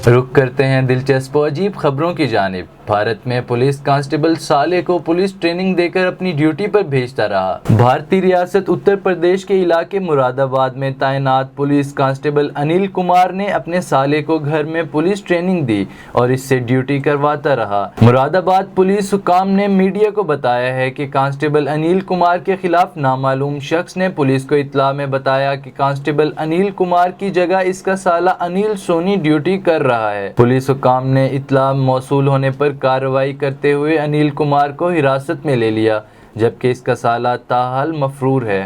رخ کرتے ہیں دلچسپ و عجیب خبروں کی جانب۔ بھارت میں پولیس کانسٹیبل سالے کو پولیس ٹریننگ دے کر اپنی ڈیوٹی پر بھیجتا رہا۔ بھارتی ریاست اتر پردیش کے علاقے مراد آباد میں تعینات پولیس کانسٹیبل انل کمار نے اپنے سالے کو گھر میں پولیس ٹریننگ دی اور اس سے ڈیوٹی کرواتا رہا۔ مراد آباد پولیس حکام نے میڈیا کو بتایا ہے کہ کانسٹیبل انل کمار کے خلاف نامعلوم شخص نے پولیس کو اطلاع میں بتایا کہ کانسٹیبل انل کمار کی جگہ اس کا سالہ انل سونی ڈیوٹی کر رہا ہے۔ پولیس حکام نے اطلاع موصول ہونے پر کارروائی کرتے ہوئے انل کمار کو حراست میں لے لیا، جبکہ اس کا سالہ تاحال مفرور ہے۔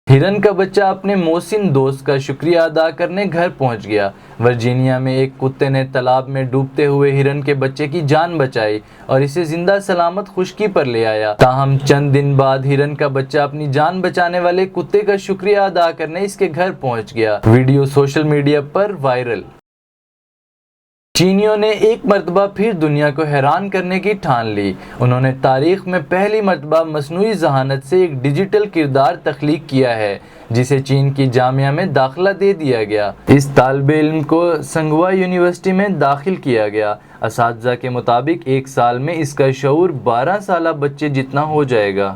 ہرن کا بچہ اپنے محسن دوست کا شکریہ ادا کرنے گھر پہنچ گیا۔ ورجینیا میں ایک کتے نے تالاب میں ڈوبتے ہوئے ہرن کے بچے کی جان بچائی اور اسے زندہ سلامت خشکی پر لے آیا۔ تاہم چند دن بعد ہرن کا بچہ اپنی جان بچانے والے کتے کا شکریہ ادا کرنے اس کے گھر پہنچ گیا۔ ویڈیو سوشل میڈیا پر وائرل۔ چینیوں نے ایک مرتبہ پھر دنیا کو حیران کرنے کی ٹھان لی۔ انہوں نے تاریخ میں پہلی مرتبہ مصنوعی ذہانت سے ایک ڈیجیٹل کردار تخلیق کیا ہے، جسے چین کی جامعہ میں داخلہ دے دیا گیا۔ اس طالب علم کو سنگھوا یونیورسٹی میں داخل کیا گیا۔ اساتذہ کے مطابق ایک سال میں اس کا شعور 12 سالہ بچے جتنا ہو جائے گا۔